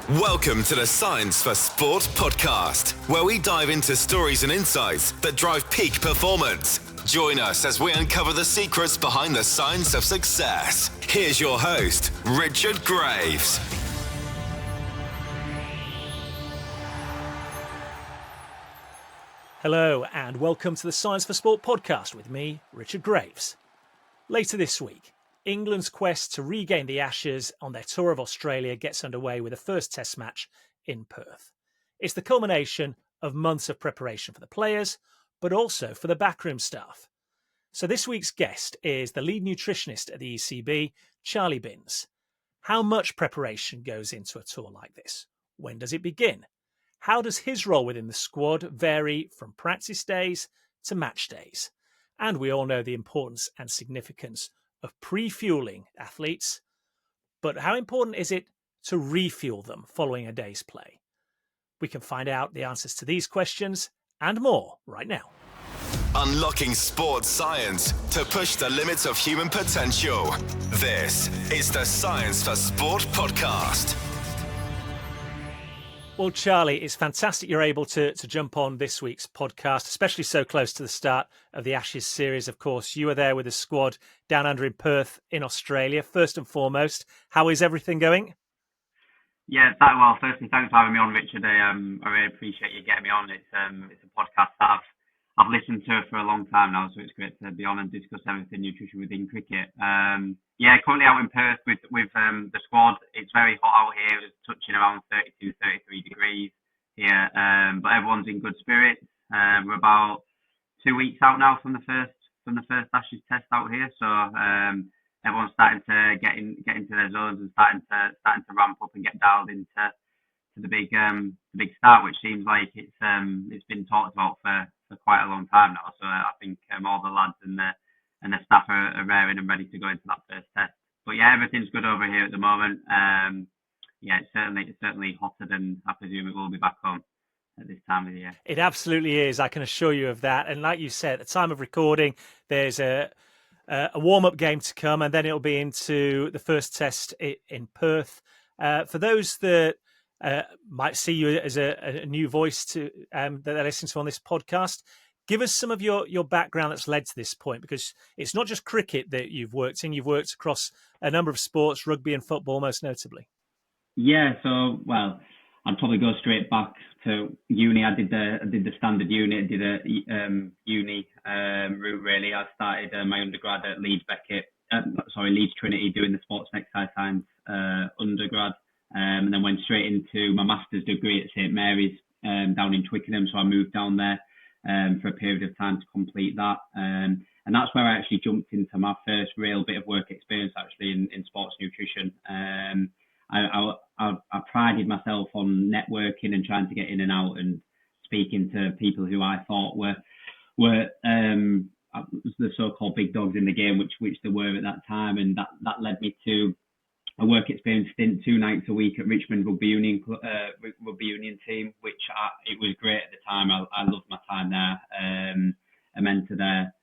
Welcome to the Science for Sport podcast, where we dive into stories and insights that drive peak performance. Join us as we uncover the secrets behind the science of success. Here's your host, Richard Graves. Hello and welcome to the Science for Sport podcast with me, Richard Graves. Later this week, England's quest to regain the Ashes on their tour of Australia gets underway with a first test match in Perth. It's the culmination of months of preparation for the players, but also for the backroom staff. So this week's guest is the lead nutritionist at the ECB, Charlie Binns. How much preparation goes into a tour like this? When does it begin? How does his role within the squad vary from practice days to match days? And we all know the importance and significance of pre-fueling athletes, but how important is it to refuel them following a day's play? We can find out the answers to these questions and more right now. Unlocking sports science to push the limits of human potential. This is the Science for Sport podcast. Well, Charlie, it's fantastic you're able to jump on this week's podcast, especially so close to the start of the Ashes series. Of course, you were there with the squad down under in Perth in Australia. First and foremost, how is everything going? Yeah, well, firstly, thanks for having me on, Richard. I really appreciate you getting me on. It's a podcast that I've listened to for a long time now, so it's great to be on and discuss everything nutrition within cricket. Currently out in Perth with the squad. It's very hot out here. It's touching around 32, 33 degrees here, but everyone's in good spirits. We're about 2 weeks out now from the first Ashes test out here, so everyone's starting to get into their zones and starting to ramp up and get dialed into the big start, which seems like it's been talked about for quite a long time now. So I think all the lads and the staff are raring and ready to go into that first test. But yeah, everything's good over here at the moment. It's certainly hotter than I presume it will be back home at this time of the year. It absolutely is. I can assure you of that. And like you said, at the time of recording, there's a warm-up game to come, and then it'll be into the first test in Perth. For those that might see you as a new voice to that they listen to on this podcast, give us some of your background that's led to this point, because it's not just cricket that you've worked in. You've worked across a number of sports, rugby and football most notably. Yeah, so, well, I'd probably go straight back to uni. I did the standard uni. I did a uni route, really. I started my undergrad at Leeds Trinity, doing the sports and exercise science undergrad, and then went straight into my master's degree at St Mary's down in Twickenham. So I moved down there for a period of time to complete that, and that's where I actually jumped into my first real bit of work experience, actually, in sports nutrition. I prided myself on networking and trying to get in and out and speaking to people who I thought were the so-called big dogs in the game, which they were at that time, and that led me to a work experience stint 2 nights a week at Richmond Rugby Union team, which it was great at the time. I loved my time there. A mentor there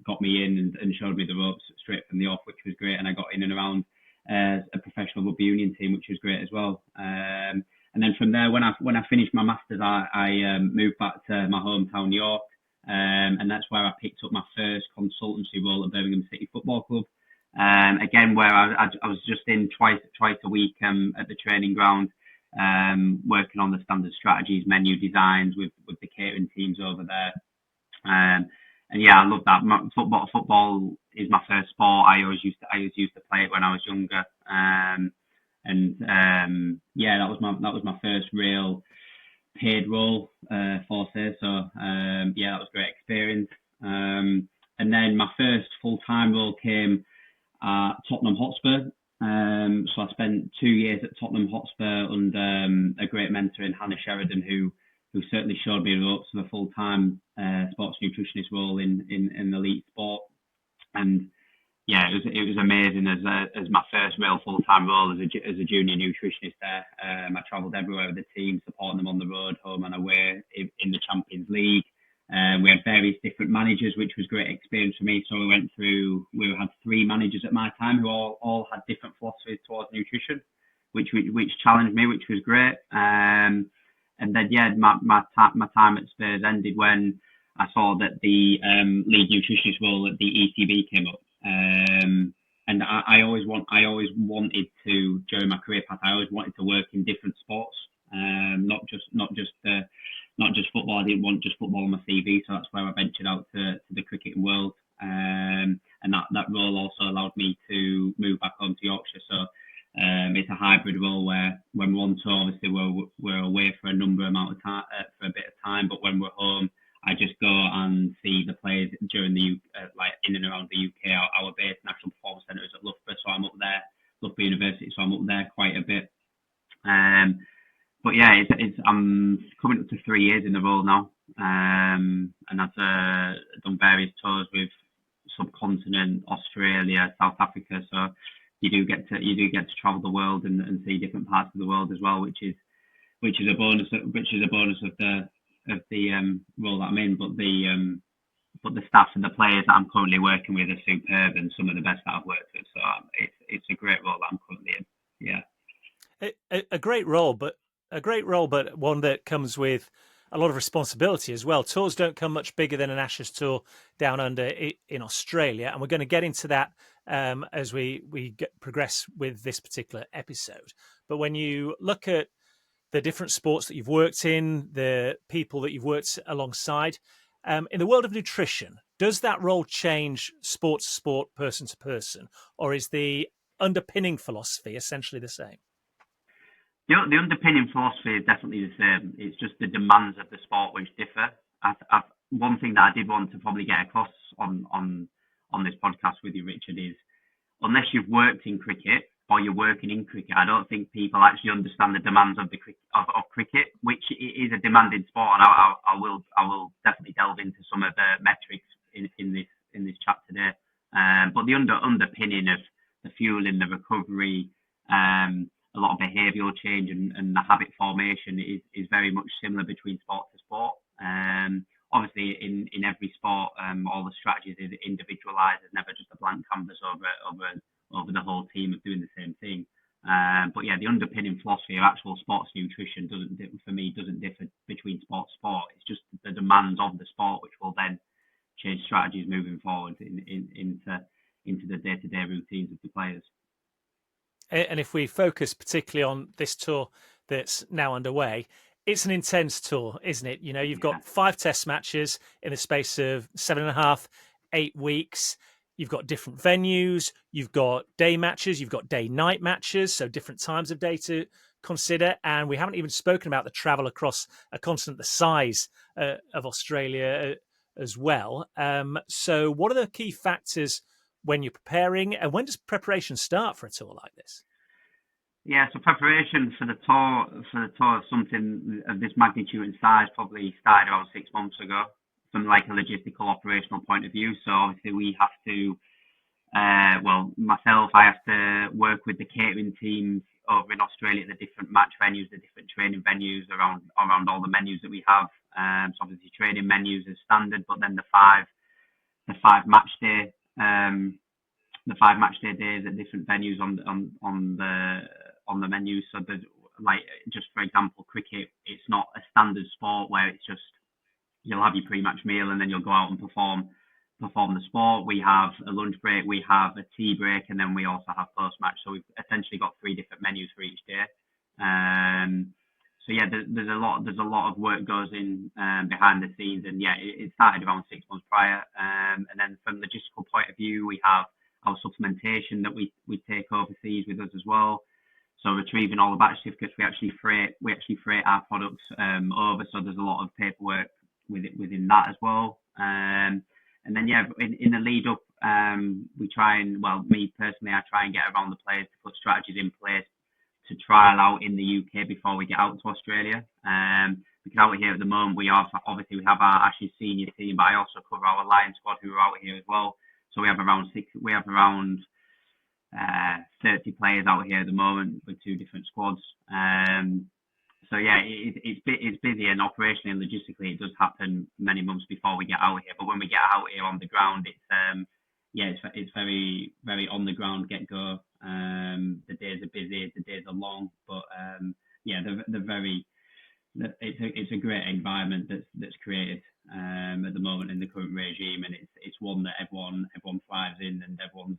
got me in and showed me the ropes straight from the off, which was great, and I got in and around a professional rugby union team, which was great as well. And then from there, when I finished my masters, I moved back to my hometown York, and that's where I picked up my first consultancy role at Birmingham City Football Club. Again, where I was just in twice a week at the training ground, working on the standard strategies, menu designs with the catering teams over there. And yeah, I love that. Football is my first sport. I always used to play it when I was younger. That was my first real paid role for say. So that was a great experience. And then my first full-time role came at Tottenham Hotspur. So I spent 2 years at Tottenham Hotspur under a great mentor in Hannah Sheridan, who certainly showed me the ropes of a full-time sports nutritionist role in elite sport. And yeah, it was amazing as my first real full-time role as a junior nutritionist there. I travelled everywhere with the team, supporting them on the road, home and away in the Champions League. We had various different managers, which was a great experience for me. So we had 3 managers at my time who all had different philosophies towards nutrition. which challenged me, which was great. And then my time at Spurs ended when I saw that the lead nutritionist role at the ECB came up. And I always wanted to, during my career path, I always wanted to work in different sports, not just football. I didn't want just football on my CV, so that's where I ventured out to the cricketing world. And that role also allowed me to move back home to Yorkshire. So it's a hybrid role where when we're on tour, obviously we're away for a amount of time, for a bit of time, but when we're home, I just go and see the players during the like in and around the UK. Our base National Performance Centre is at Loughborough, so I'm up there, Loughborough University, so I'm up there quite a bit. But yeah, I'm coming up to 3 years in the role now, and I've done various tours with subcontinent, Australia, South Africa. So you do get to travel the world and see different parts of the world as well, which is a bonus. Which is a bonus of the role that I'm in. But the staff and the players that I'm currently working with are superb and some of the best that I've worked with. So it's a great role that I'm currently in. Yeah, a great role, but one that comes with a lot of responsibility as well. Tours don't come much bigger than an Ashes tour down under in Australia, and we're going to get into that as we progress with this particular episode. But when you look at the different sports that you've worked in, the people that you've worked alongside, in the world of nutrition, does that role change sport to sport, person to person, or is the underpinning philosophy essentially the same? The underpinning philosophy is definitely the same. It's just the demands of the sport which differ. One thing that I did want to probably get across on this podcast with you, Richard, is unless you've worked in cricket or you're working in cricket, I don't think people actually understand the demands of cricket, which is a demanding sport, and I will definitely delve into some of the metrics in this chat today. But the underpinning of the fueling, the recovery, a lot of behavioural change and the habit formation is very much similar between sport to sport. Obviously, in every sport, all the strategies is individualised. There's never just a blank canvas over the whole team of doing the same thing. But yeah, the underpinning philosophy of actual sports nutrition doesn't differ between sport to sport. It's just the demands of the sport which will then change strategies moving forward into the day-to-day routines of the players. And if we focus particularly on this tour that's now underway, it's an intense tour, isn't it? You know, you've got 5 test matches in the space of 7.5, 8 weeks. You've got different venues. You've got day matches. You've got day-night matches, so different times of day to consider. And we haven't even spoken about the travel across a continent the size of Australia as well. So what are the key factors when you're preparing, and when does preparation start for a tour like this? Yeah, so preparation for the tour of something of this magnitude and size probably started around 6 months ago from like a logistical operational point of view. So obviously we have to, myself, I have to work with the catering teams over in Australia at the different match venues, the different training venues around all the menus that we have. So obviously training menus is standard, but then the five match day days at different venues on the menu. So there's, like, just for example, cricket, it's not a standard sport where it's just you'll have your pre-match meal and then you'll go out and perform the sport. We have a lunch break, we have a tea break, and then we also have post-match. So we've essentially got 3 different menus for each day. So yeah, there's a lot of work goes in behind the scenes, and yeah, it started around 6 months prior. And then from the logistical point of view, we have our supplementation that we take overseas with us as well. So retrieving all the batch certificates, we actually freight our products over. So there's a lot of paperwork within that as well. And then yeah, in the lead up, me personally, I try and get around the players to put strategies in place to trial out in the UK before we get out to Australia. Because out here at the moment, we have our Ashes senior team, but I also cover our Lions squad who are out here as well. So we have around 30 players out here at the moment with 2 different squads. So yeah, it's busy, and operationally and logistically it does happen many months before we get out here. But when we get out here on the ground, it's very, very on the ground, get go. The days are busy, the days are long, but yeah, they're very. It's a great environment that's created at the moment in the current regime, and it's one that everyone thrives in, and everyone's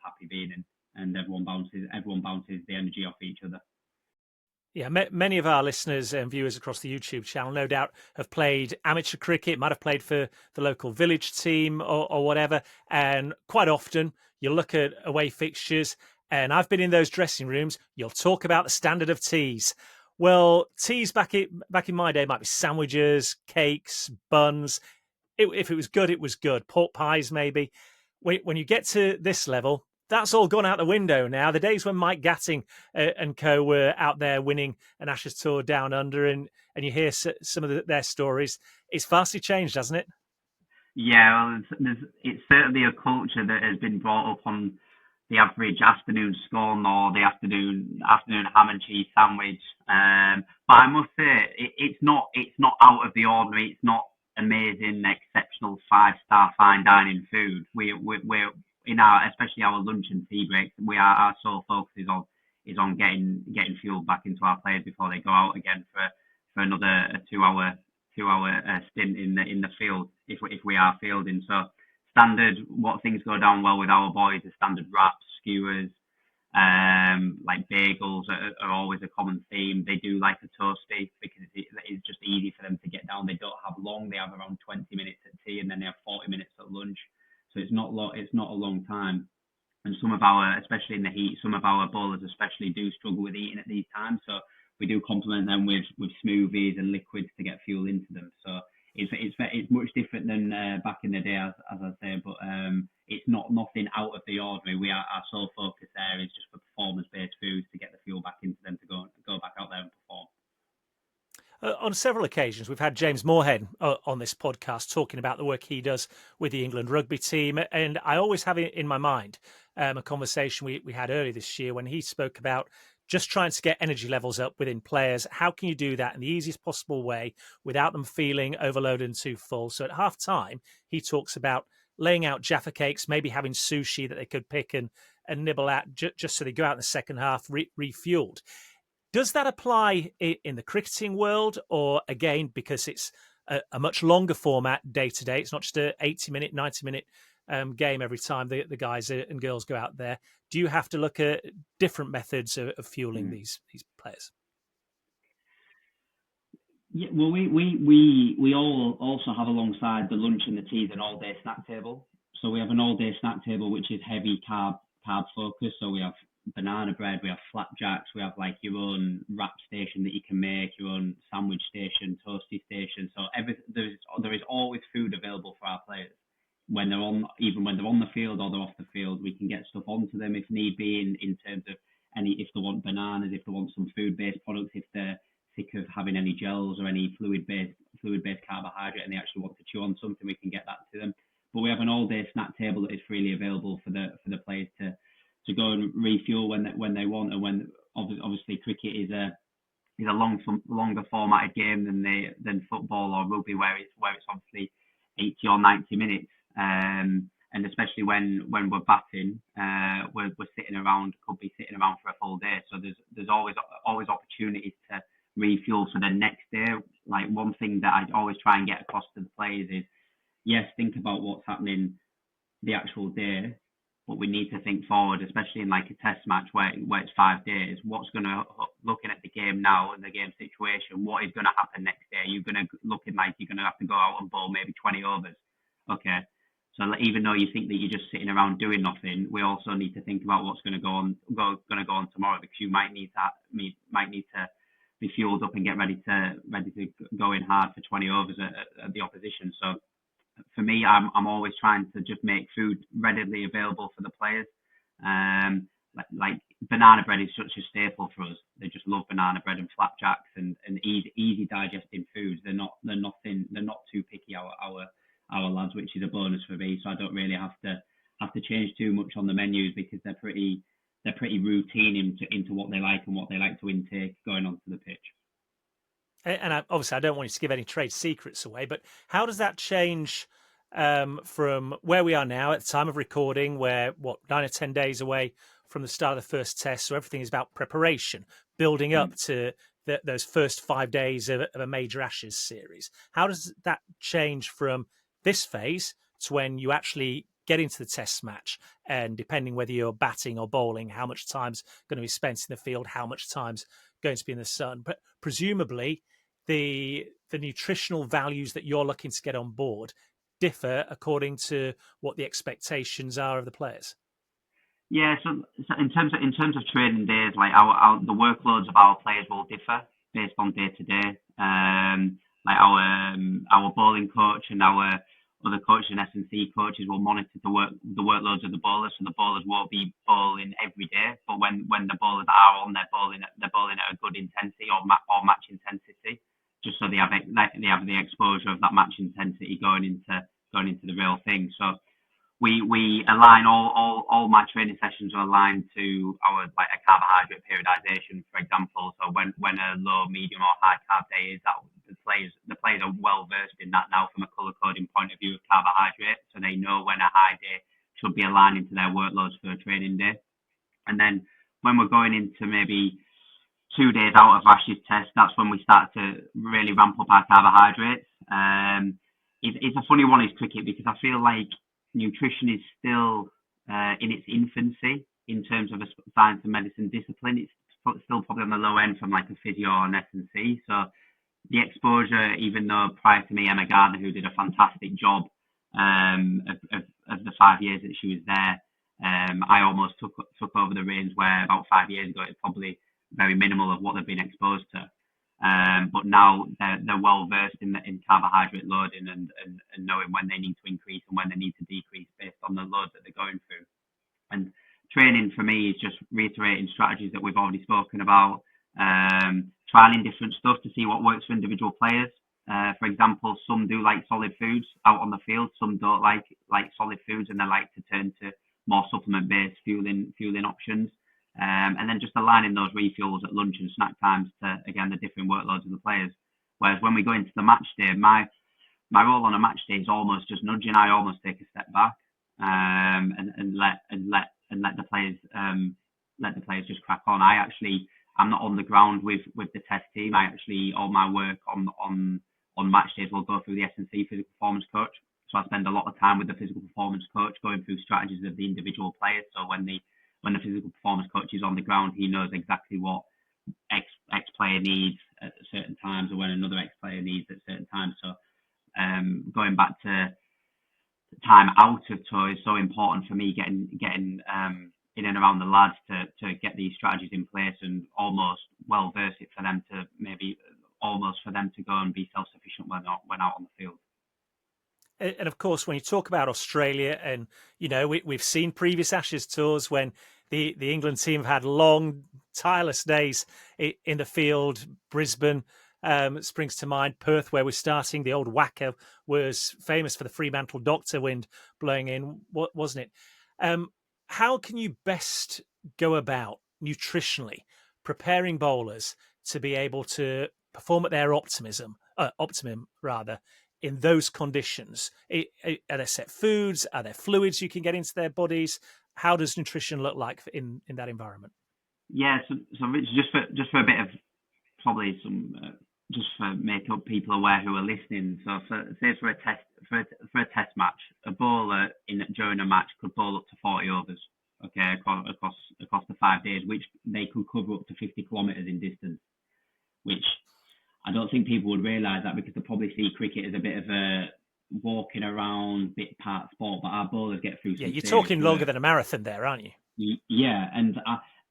happy being in, and everyone bounces the energy off each other. Yeah, many of our listeners and viewers across the YouTube channel no doubt have played amateur cricket, might have played for the local village team or whatever. And quite often you look at away fixtures, and I've been in those dressing rooms, you'll talk about the standard of teas. Well, teas back in my day might be sandwiches, cakes, buns. If it was good, it was good. Pork pies, maybe. When you get to this level, that's all gone out the window now. The days when Mike Gatting and co were out there winning an Ashes tour down under, and you hear some of their stories, it's vastly changed, hasn't it? Yeah, well, it's certainly a culture that has been brought up on the average afternoon scone or the afternoon ham and cheese sandwich. But I must say, it's not out of the ordinary. It's not amazing, exceptional 5-star fine dining food. We're in especially our lunch and tea breaks. Our sole focus is on getting fuel back into our players before they go out again for another 2-hour stint in the field if we are fielding. So standard, what things go down well with our boys are standard wraps, skewers, like bagels are always a common theme. They do like a toasty because it's just easy for them to get down. They don't have long. They have around 20 minutes at tea, and then they have 40 minutes at lunch. So it's not a long time. And especially in the heat, some of our bowlers especially do struggle with eating at these times. So we do complement them with smoothies and liquids to get fuel into them. So it's much different than back in the day, as I say, but it's nothing out of the ordinary. Our sole focus there is just for performance-based foods to get the fuel back into them to go back out there and perform. On several occasions, we've had James Moorhead on this podcast talking about the work he does with the England rugby team. And I always have it in my mind a conversation we had earlier this year when he spoke about just trying to get energy levels up within players. How can you do that in the easiest possible way without them feeling overloaded and too full? So at half time, he talks about laying out Jaffa cakes, maybe having sushi that they could pick and nibble at just so they go out in the second half refueled. Does that apply in the cricketing world, or again, because it's a much longer format day to day, it's not just a 80-minute, 90-minute game every time the guys and girls go out there? Do you have to look at different methods of fueling these players? Yeah, well, we all also have alongside the lunch and the teas an all-day snack table. So we have an all-day snack table which is heavy carb focused. So we have banana bread, we have flapjacks, we have like your own wrap station that you can make, your own sandwich station, toasty station. So there is always food available for our players when they're on the field or they're off the field. We can get stuff onto them if need be in terms of if they want bananas, if they want some food-based products, if they're sick of having any gels or any fluid-based carbohydrate and they actually want to chew on something, we can get that to them. But we have an all-day snack table that is freely available for the players to go and refuel when they want. And when obviously cricket is a longer formatted game than football or rugby, where it's obviously 80 or 90 minutes. And especially when we're batting, we're could be sitting around for a full day. So there's always opportunities to refuel for the next day. Like one thing that I always try and get across to the players is, yes, think about what's happening the actual day, but we need to think forward, especially in like a test match where it's 5 days. What's going to, looking at the game now and the game situation, what is going to happen next day? You're going to looking like you're going to have to go out and bowl maybe 20 overs. Okay. So even though you think that you're just sitting around doing nothing, we also need to think about what's going to go on tomorrow, because you might need to be fueled up and get ready to go in hard for 20 overs at the opposition. So for me, I'm always trying to just make food readily available for the players. Like banana bread is such a staple for us. They just love banana bread and flapjacks and easy digesting foods. They're not too picky, our lads, which is a bonus for me. So I don't really have to change too much on the menus because they're pretty routine into what they like and what they like to intake going onto the pitch. And obviously, I don't want you to give any trade secrets away, but how does that change from where we are now at the time of recording, where 9 or 10 days away from the start of the first test, so everything is about preparation, building up to those first 5 days of a major Ashes series. How does that change from this phase to when you actually get into the test match, and depending whether you're batting or bowling, how much time's going to be spent in the field, how much time's going to be in the sun? But presumably the nutritional values that you're looking to get on board differ according to what the expectations are of the players. Yeah, so in terms of training days, like the workloads of our players will differ based on day to day. Like our bowling coach and our other coaches and S&C coaches will monitor the workloads of the bowlers, so the bowlers won't be bowling every day. But when the bowlers are on, they're bowling at a good intensity or match intensity, just so they have the exposure of that match intensity going into the real thing. So we align all my training sessions are aligned to our like a carbohydrate periodisation, for example. So when a low, medium or high carb day is, that the players are well versed in that now from a colour coding point of view of carbohydrate, so they know when a high day should be aligning to their workloads for a training day. And then when we're going into maybe 2 days out of Ashes test, that's when we start to really ramp up our carbohydrates. It's a funny one, is cricket, because I feel like nutrition is still in its infancy in terms of a science and medicine discipline. It's still probably on the low end from like a physio or an S&C. So the exposure, even though prior to me, Emma Gardner, who did a fantastic job of the 5 years that she was there, I almost took over the reins, where about 5 years ago it's probably very minimal of what they've been exposed to. But now they're well versed in carbohydrate loading and knowing when they need to increase and when they need to decrease based on the load that they're going through. And training for me is just reiterating strategies that we've already spoken about, trialing different stuff to see what works for individual players. For example, some do like solid foods out on the field, some don't like solid foods, and they like to turn to more supplement-based fueling options. And then just aligning those refuels at lunch and snack times to, again, the different workloads of the players. Whereas when we go into the match day, my role on a match day is almost just nudging. I almost take a step back and let the players just crack on. I'm not on the ground with the test team. All my work on match days will go through the S&C physical performance coach. So I spend a lot of time with the physical performance coach going through strategies of the individual players. So when the physical performance coach is on the ground, he knows exactly what X player needs at certain times, or when another X player needs at certain times. So going back to time out of tour is so important for me, getting in and around the lads to get these strategies in place and almost well verse it for them to go and be self-sufficient when out on the field. And of course, when you talk about Australia, and we've seen previous Ashes tours when the England team have had long, tireless days in the field. Brisbane springs to mind. Perth, where we're starting, the old Wacker was famous for the Fremantle Doctor wind blowing in, wasn't it? How can you best go about nutritionally preparing bowlers to be able to perform at their optimum in those conditions? Are there set foods? Are there fluids you can get into their bodies? How does nutrition look like in that environment? Yeah, so Rich, just for a bit of probably some just for make up people aware who are listening. So for a test match, a bowler during a match could bowl up to 40 overs, okay, across the 5 days, which they could cover up to 50 kilometres in distance, which I don't think people would realise that, because they probably see cricket as a bit of a walking around bit part sport, but our bowlers get through. Yeah, you're talking longer than a marathon there, aren't you? Yeah, and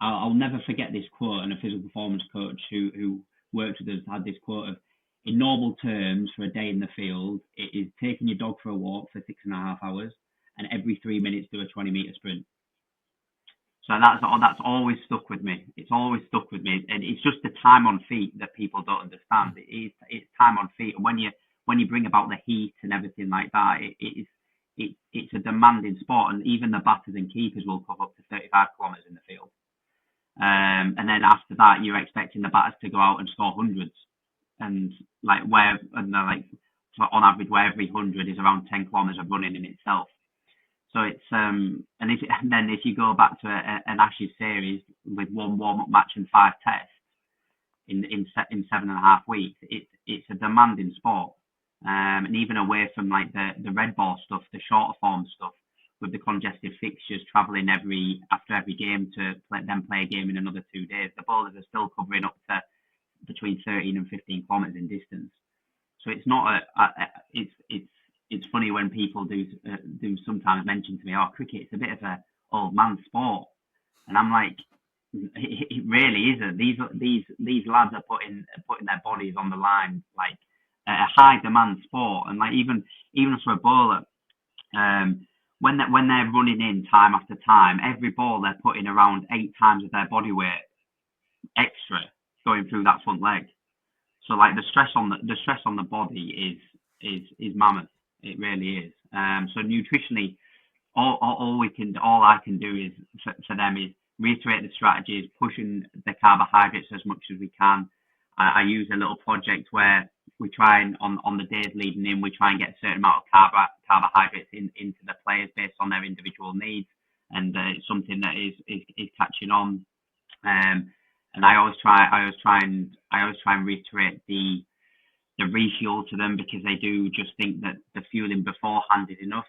I'll never forget this quote. And a physical performance coach who worked with us had this quote of, in normal terms, for a day in the field, it is taking your dog for a walk for 6.5 hours, and every 3 minutes do a 20-metre sprint. So that's always stuck with me. It's always stuck with me, and it's just the time on feet that people don't understand. It's time on feet, and when you bring about the heat and everything like that, it's a demanding sport, and even the batters and keepers will cover up to 35 kilometres in the field. And then after that, you're expecting the batters to go out and score hundreds, and on average, where every 100 is around 10 kilometres of running in itself. So it's and then if you go back to an Ashes series with one warm-up match and 5 tests in 7.5 weeks, it's a demanding sport. And even away from like the red ball stuff, the shorter form stuff, with the congested fixtures, travelling after every game to play a game in another 2 days, the bowlers are still covering up to between 13 and 15 kilometres in distance. So it's not it's funny when people do sometimes mention to me, oh, cricket, it's a bit of a old man sport, and I'm like, it really isn't. These lads are putting their bodies on the line, like a high demand sport, and like even for a bowler, when they're running in time after time, every ball they're putting around 8 times of their body weight extra going through that front leg. So like the stress on the body is mammoth. It really is. So nutritionally, all I can do is for them is reiterate the strategies, pushing the carbohydrates as much as we can. I use a little project where we try and on the days leading in, we try and get a certain amount of carbohydrates into the players based on their individual needs, and it's something that is catching on. And I always try and reiterate the refuel to them, because they do just think that the fueling beforehand is enough.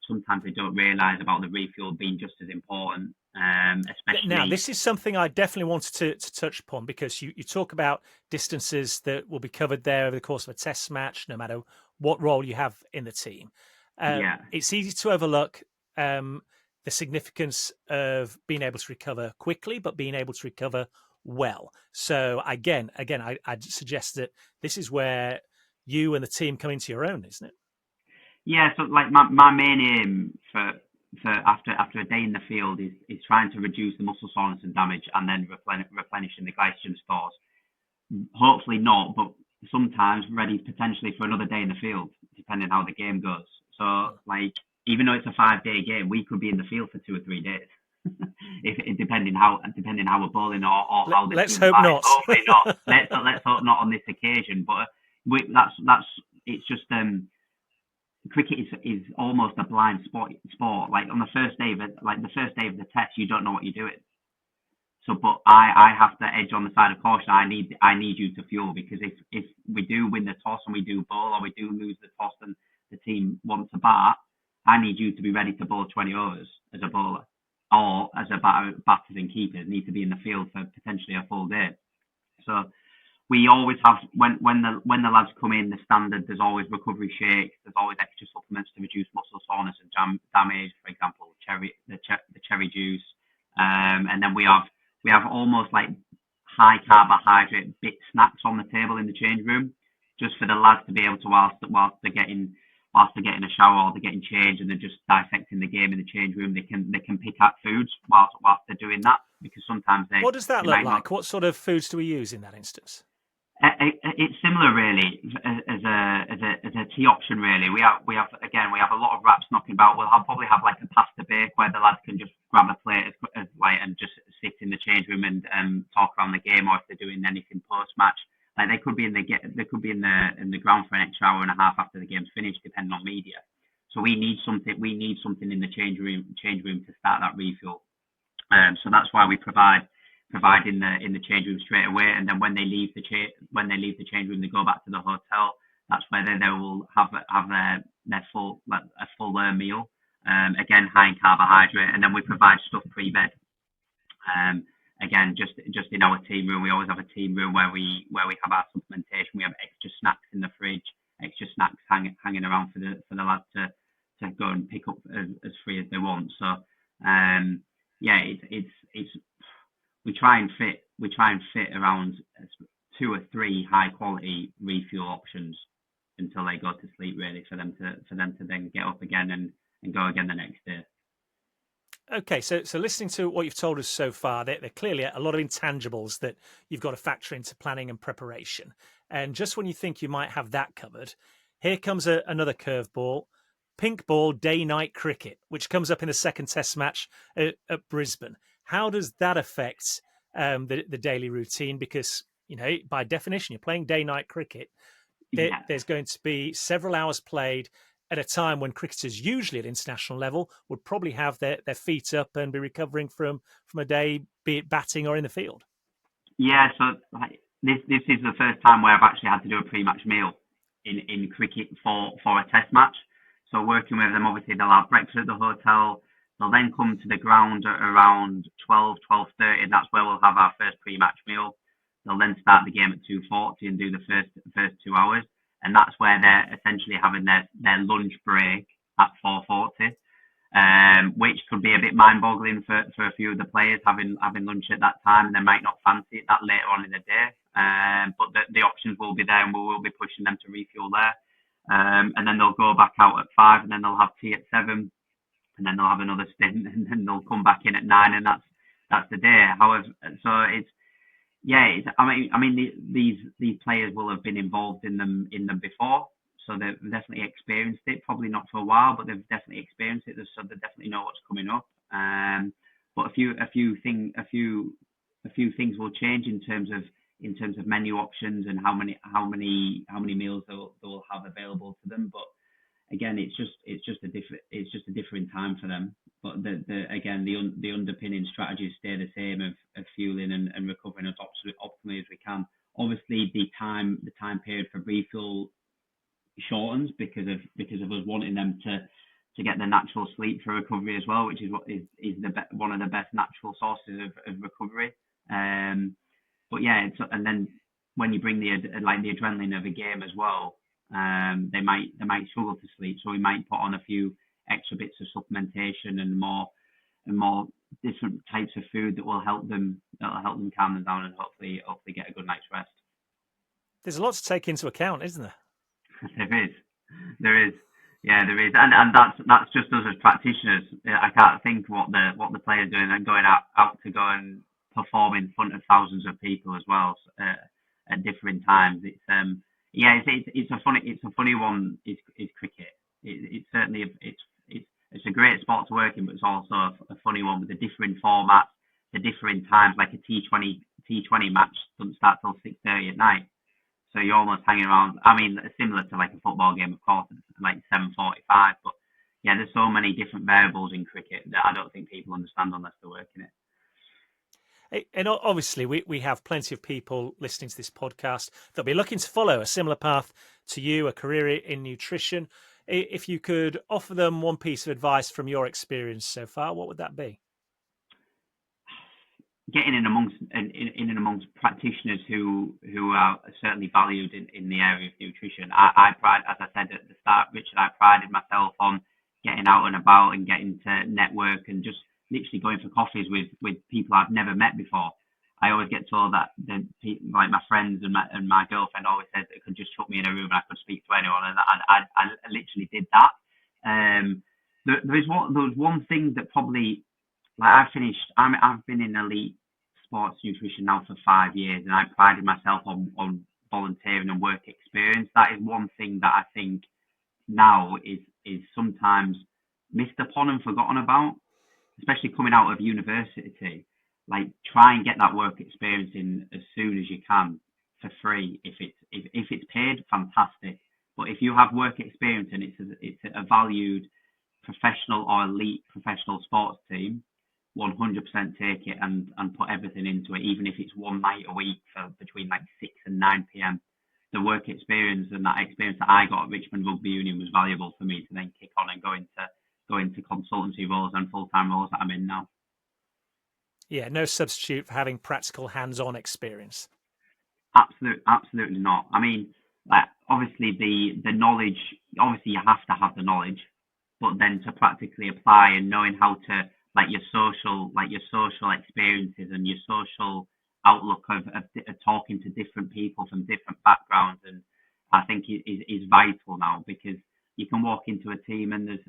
Sometimes they don't realise about the refuel being just as important. Especially now, this is something I definitely wanted to touch upon, because you talk about distances that will be covered there over the course of a test match, no matter what role you have in the team. It's easy to overlook the significance of being able to recover quickly, but being able to recover well. So again, I'd suggest that this is where you and the team come into your own, isn't it? Yeah. So like my main aim for after a day in the field is trying to reduce the muscle soreness and damage, and then replenishing the glycogen stores. Hopefully not, but sometimes ready potentially for another day in the field, depending how the game goes. So like, even though it's a 5-day game, we could be in the field for 2 or 3 days. depending how we're bowling or how the let's hope not. Hopefully not. Let's hope not on this occasion. But that's it's just cricket is almost a blind sport. Like on the first day of the test, you don't know what you're doing. So, but I have to edge on the side of caution. I need you to fuel, because if we do win the toss and we do bowl, or we do lose the toss and the team wants to bat, I need you to be ready to bowl 20 overs as a bowler, or as a batters and keepers need to be in the field for potentially a full day. So we always have, when the lads come in, the standard, there's always recovery shakes, there's always extra supplements to reduce muscle soreness and damage. For example, the cherry juice, and then we have almost like high carbohydrate bit snacks on the table in the change room, just for the lads to be able to, whilst they're getting a shower or they're getting changed and they're just dissecting the game in the change room, they can pick out foods whilst they're doing that, because sometimes What does that look like? What sort of foods do we use in that instance? It's similar, really, as a tea option. Really, we have a lot of wraps knocking about. We'll probably have like a pasta bake where the lads can just grab a plate and just sit in the change room and talk around the game, or if they're doing anything post match, like they could be in the ground for an extra hour and a half after the game's finished, depending on media. So we need something in the change room to start that refuel. So that's why we provide in the change room straight away, and then when they leave the change room, they go back to the hotel. That's where they will have their full meal, again high in carbohydrate, and then we provide stuff pre-bed. Again, just in our team room, we always have a team room where we have our supplementation. We have extra snacks in the fridge, extra snacks hanging around for the lads to go and pick up as free as they want. So it's we try and fit around 2 or 3 high quality refuel options until they go to sleep, really, for them to then get up again and go again the next day. Okay, so listening to what you've told us so far, there are clearly a lot of intangibles that you've got to factor into planning and preparation. And just when you think you might have that covered, here comes another curveball: pink ball day-night cricket, which comes up in the second test match at Brisbane. How does that affect the daily routine? Because, by definition, you're playing day-night cricket. There's going to be several hours played at a time when cricketers usually at international level would probably have their feet up and be recovering from a day, be it batting or in the field. Yeah, so like this is the first time where I've actually had to do a pre-match meal in cricket for a test match. So working with them, obviously they'll have breakfast at the hotel. They'll then come to the ground at around 12:30, and that's where we'll have our first pre-match meal. They'll then start the game at 2:40 and do the first 2 hours, and that's where they're essentially having their lunch break at 4:40. Which could be a bit mind-boggling for a few of the players having lunch at that time, and they might not fancy it that later on in the day. But the options will be there, and we will be pushing them to refuel there. And then they'll go back out at 5, and then they'll have tea at 7, and then they'll have another stint, and then they'll come back in at 9, and that's the day. However, so I mean, these players will have been involved in them before. So they've definitely experienced it, probably not for a while, but they've definitely experienced it. So they definitely know what's coming up. But a few things will change in terms of menu options and how many meals they'll have available to them. But again, it's just a different time for them. But the underpinning strategies stay the same of fueling and recovering as optimally as we can. Obviously, the time period for refuel shortens because of us wanting them to get the natural sleep for recovery as well, which is what is one of the best natural sources of recovery. But yeah, and then when you bring the adrenaline of a game as well, they might struggle to sleep, so we might put on a few extra bits of supplementation and more different types of food that'll help them calm them down and hopefully get a good night's rest. There's a lot to take into account, isn't there? There is, and that's just us as practitioners. I can't think what the players are doing and going out to go and perform in front of thousands of people as well at different times. It's a funny one. Is cricket? It's certainly it's a great sport to work in, but it's also a funny one with the different formats, the different times. Like a T20 match doesn't start till 6:30 at night. So you're almost hanging around. I mean, similar to like a football game, of course, like 7:45. But yeah, there's so many different variables in cricket that I don't think people understand unless they're working it. And obviously, we have plenty of people listening to this podcast that'll be looking to follow a similar path to you, a career in nutrition. If you could offer them one piece of advice from your experience so far, what would that be? Getting in amongst practitioners who are certainly valued in the area of nutrition. I pride, as I said at the start, Richard, I prided myself on getting out and about and getting to network and just literally going for coffees with people I've never met before. I always get told that like my friends and my girlfriend always says they could just chuck me in a room and I could speak to anyone, and I literally did that. There was one thing that probably, like I've been in elite sports nutrition now for 5 years, and I prided myself on volunteering and work experience. That is one thing that I think now is sometimes missed upon and forgotten about, especially coming out of university. Like, try and get that work experience in as soon as you can for free. If it's paid, fantastic. But if you have work experience and it's a valued professional or elite professional sports team, 100% take it and put everything into it, even if it's one night a week for between like 6 and 9 p.m. The work experience and that experience that I got at Richmond Rugby Union was valuable for me to then kick on and go into consultancy roles and full-time roles that I'm in now. Yeah, no substitute for having practical hands-on experience. Absolutely not. I mean, like, obviously the knowledge, obviously you have to have the knowledge, but then to practically apply and knowing how to, your social experiences and your social outlook of talking to different people from different backgrounds, and I think is vital now, because you can walk into a team and there's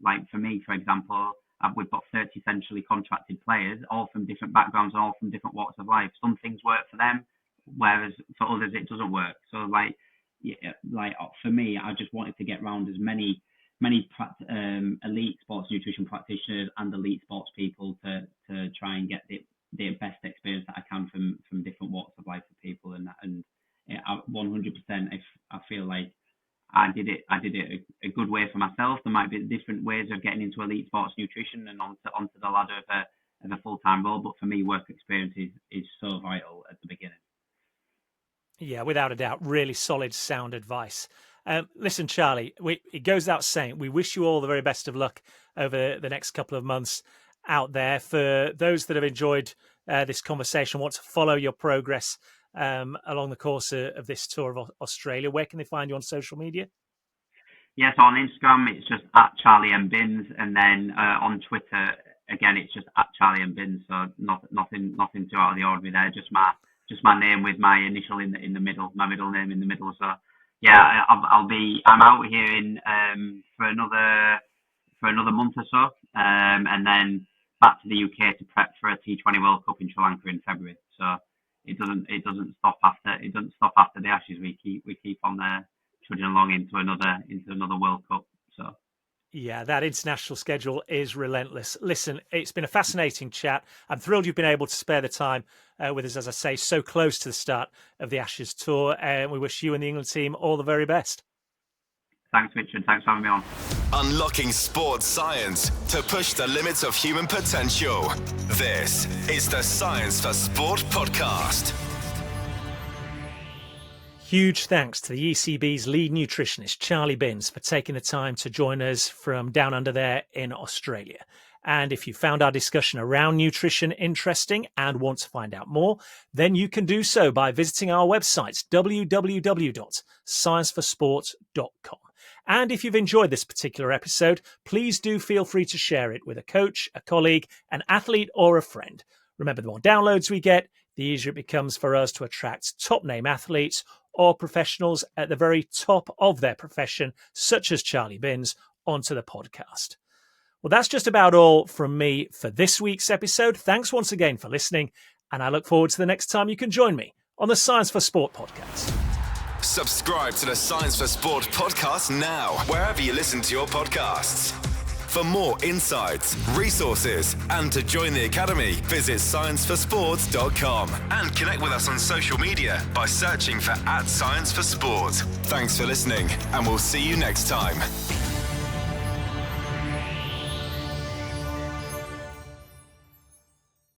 like, for me, for example, we've got 30 centrally contracted players, all from different backgrounds and all from different walks of life. Some things work for them, whereas for others it doesn't work. So for me, I just wanted to get around as many elite sports nutrition practitioners and elite sports people to try and get the best experience that I can from different walks of life for people, and 100%. If I feel like I did it a good way myself. There might be different ways of getting into elite sports nutrition and onto the ladder of a full-time role. But for me, work experience is so vital at the beginning. Yeah, without a doubt, really solid, sound advice. Listen, Charlie, it goes without saying, we wish you all the very best of luck over the next couple of months out there. For those that have enjoyed this conversation, want to follow your progress along the course of this tour of Australia, where can they find you on social media? Yes, on Instagram, it's just at Charlie M Bins, and then on Twitter, again, it's just at Charlie M Bins. So nothing too out of the ordinary there. Just my name with my initial in the middle, my middle name in the middle. So yeah, I'm out here for another month or so, and then back to the UK to prep for a T20 World Cup in Sri Lanka in February. So it doesn't stop after the Ashes. We keep on trudging along into another World Cup. So. Yeah, that international schedule is relentless. Listen, it's been a fascinating chat. I'm thrilled you've been able to spare the time with us, as I say, so close to the start of the Ashes tour. And we wish you and the England team all the very best. Thanks, Richard. Thanks for having me on. Unlocking sports science to push the limits of human potential. This is the Science for Sport podcast. Huge thanks to the ECB's lead nutritionist, Charlie Bins, for taking the time to join us from down under there in Australia. And if you found our discussion around nutrition interesting and want to find out more, then you can do so by visiting our website, www.scienceforsport.com. And if you've enjoyed this particular episode, please do feel free to share it with a coach, a colleague, an athlete, or a friend. Remember, the more downloads we get, the easier it becomes for us to attract top-name athletes or professionals at the very top of their profession, such as Charlie Bins, onto the podcast. Well, that's just about all from me for this week's episode. Thanks once again for listening, and I look forward to the next time you can join me on the Science for Sport podcast. Subscribe to the Science for Sport podcast now, wherever you listen to your podcasts. For more insights, resources, and to join the Academy, visit scienceforsport.com and connect with us on social media by searching for @ScienceForSport. Thanks for listening, and we'll see you next time.